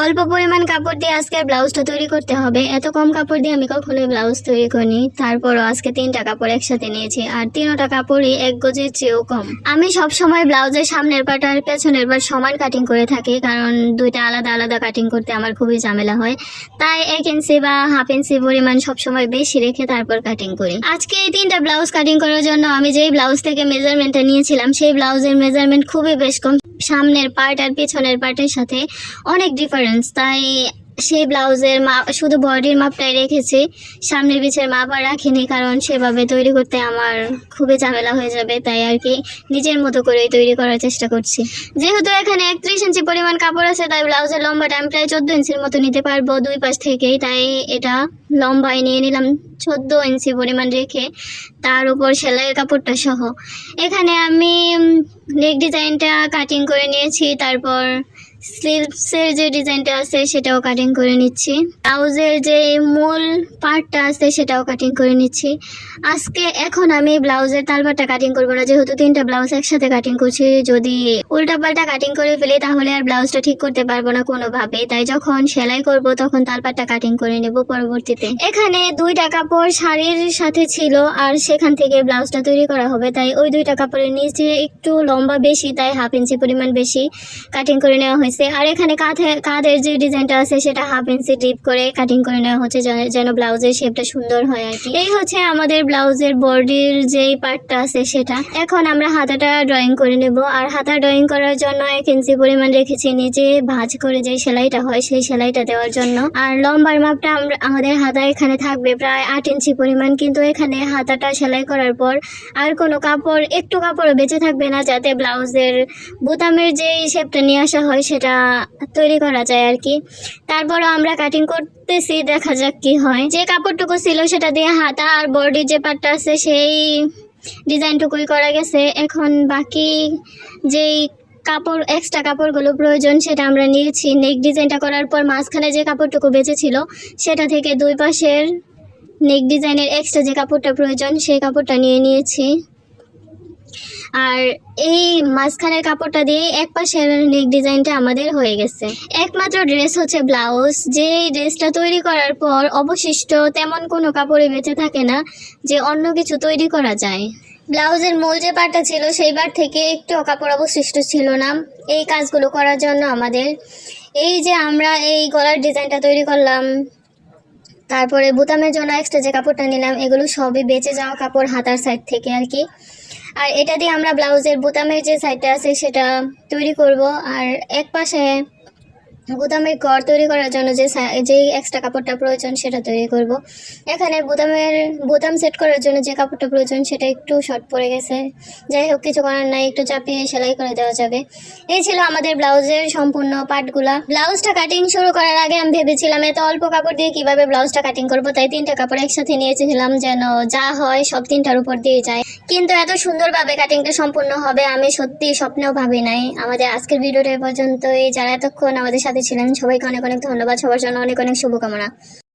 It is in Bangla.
অল্প পরিমাণ কাপড় দিয়ে আজকে ব্লাউজটা তৈরি করতে হবে। এত কম কাপড় দিয়ে আমি কখনোই ব্লাউজ তৈরি করিনি। তারপরও আজকে 3টা কাপড় একসাথে নিয়েছি, আর 3টা কাপড়ই 1 গজের চেয়েও কম। আমি সব সময় ব্লাউজের সামনের পাট আর পেছনের পাট সমান কাটিং করে থাকি, কারণ দুইটা আলাদা আলাদা কাটিং করতে আমার খুবই ঝামেলা হয়। তাই 1 ইঞ্চি বা হাফ ইঞ্চি পরিমাণ সবসময় বেশি রেখে তারপর কাটিং করি। আজকে এই 3টা ব্লাউজ কাটিং করার জন্য আমি যেই ব্লাউজ থেকে মেজারমেন্টটা নিয়েছিলাম সেই ব্লাউজের মেজারমেন্ট খুবই বেশ কম। সামনের পার্ট আর পিছনের পার্টের সাথে অনেক ডিফারেন্স। তাই সেই ব্লাউজের মাপ শুধু বডির মাপটাই রেখেছি, সামনের পিছের মাপ আর রাখিনি, কারণ সেভাবে তৈরি করতে আমার খুবই ঝামেলা হয়ে যাবে। তাই আর কি নিজের মতো করেই তৈরি করার চেষ্টা করছি। যেহেতু এখানে 31 ইঞ্চি পরিমাণ কাপড় আছে, তাই ব্লাউজের লম্বাটা আমি প্রায় 14 ইঞ্চির মতো নিতে পারবো দুই পাশ থেকেই। তাই এটা লম্বায় নিয়ে নিলাম 14 ইঞ্চি পরিমাণ রেখে, তার উপর সেলাইয়ের কাপড়টা সহ। এখানে আমি নেক ডিজাইনটা কাটিং করে নিয়েছি, তারপর স্লিভসের যে ডিজাইনটা আছে সেটাও কাটিং করে নিচ্ছি, ব্লাউজের যে মূল পার্টটা আছে সেটাও কাটিং করে নিচ্ছি। এখন আমি ব্লাউজের তালপাটটা কাটিং করবো না, যেহেতু 3টা ব্লাউজ একসাথে কাটিং করছি। যদি উল্টাপাল্টা কাটিং করে ফেলি তাহলে আর ব্লাউজটা ঠিক করতে পারবো না কোনোভাবে। তাই যখন সেলাই করব তখন তালপাটটা কাটিং করে নেব পরবর্তীতে। এখানে 2টা কাপড় শাড়ির সাথে ছিল, আর সেখান থেকে ব্লাউজটা তৈরি করা হবে। তাই ওই 2টা কাপড়ের নিচে একটু লম্বা বেশি, তাই হাফ ইঞ্চি পরিমাণ বেশি কাটিং করে নেওয়া হয়েছে। আর এখানে কাঁধের যে ডিজাইনটা আছে সেটা হাফ ইঞ্চি ডিপ করে কাটিং করে নেওয়া হচ্ছে, যেন ব্লাউজের শেপটা সুন্দর হয় আর কি। এই হচ্ছে আমাদের ব্লাউজের বডির যেই পার্টটা আছে সেটা। এখন আমরা হাতাটা ড্রয়িং করে নেব। আর হাতা ড্রয়িং করার জন্য 1 ইঞ্চি পরিমাণ রেখেছি নিচে ভাঁজ করে যে সেলাইটা হয় সেই সেলাইটা দেওয়ার জন্য। আর লম্বার মাপটা আমাদের হাতা এখানে থাকবে প্রায় 8 ইঞ্চি পরিমাণ। কিন্তু এখানে হাতাটা সেলাই করার পর আর কোনো কাপড়, একটু কাপড়ও বেঁচে থাকবে না, যাতে ব্লাউজের বোতামের যেই শেপটা নিয়ে আসা হয় সেটা তৈরি করা যায় আর কি। তারপরও আমরা কাটিং করতেছি, দেখা যাক কি হয়। যে কাপড়টুকু ছিল সেটা দিয়ে হাতা আর বডির যে পার্টটা আছে সেই ডিজাইনটুকুই করা গেছে। এখন বাকি যেই কাপড়, এক্সট্রা কাপড়গুলো প্রয়োজন সেটা আমরা নিয়েছি। নেক ডিজাইনটা করার পর মাঝখানে যে কাপড়টুকু বেঁচে ছিল সেটা থেকে দুই পাশের নেক ডিজাইনের এক্সট্রা যে কাপড়টা প্রয়োজন সেই কাপড়টা নিয়ে নিয়েছি। আর এই মাঝখানের কাপড়টা দিয়ে এক পাশের নেক ডিজাইনটা আমাদের হয়ে গেছে। একমাত্র ড্রেস হচ্ছে ব্লাউজ, যে ড্রেসটা তৈরি করার পর অবশিষ্ট তেমন কোনো কাপড়ে বেঁচে থাকে না যে অন্য কিছু তৈরি করা যায়। ব্লাউজের মূল যে পার্টটা ছিল সেই পার্ট থেকে একটু কাপড় অবশিষ্ট ছিল না এই কাজগুলো করার জন্য আমাদের। এই যে আমরা এই গলার ডিজাইনটা তৈরি করলাম, তারপরে বোতামের জন্য এক্সট্রা যে কাপড়টা নিলাম, এগুলো সবই বেঁচে যাওয়া কাপড় হাতার সাইড থেকে আর কি। আর এটা দিয়ে আমরা ব্লাউজের বোতামের যে সাইডটা আছে সেটা তৈরি করব। আর এক পাশে বোতামের ঘর তৈরি করার জন্য যে এক্সট্রা কাপড়টা প্রয়োজন সেটা তৈরি করব। এখানে বোতাম সেট করার জন্য যে কাপড়টা প্রয়োজন সেটা একটু শর্ট পড়ে গেছে, যাই হোক কিছু করার নাই, একটু চাপিয়ে সেলাই করে দেওয়া যাবে। এই ছিল আমাদের ব্লাউজের সম্পূর্ণ পার্টগুলা। ব্লাউজটা কাটিং শুরু করার আগে আমি ভেবেছিলাম এত অল্প কাপড় দিয়ে কিভাবে ব্লাউজটা কাটিং করব, তাই 3টা কাপড় একসাথে নিয়েছিলাম যেন যা হয় সব 3টার উপর দিয়ে যায়। কিন্তু এত সুন্দরভাবে কাটিংটা সম্পূর্ণ হবে আমি সত্যি স্বপ্নেও ভাবি নাই। আমাদের আজকের ভিডিওটা এ পর্যন্তই। যারা এতক্ষণ আমাদের সাথে ছিলেন সবাইকে অনেক অনেক ধন্যবাদ, সবার জন্য অনেক অনেক শুভকামনা।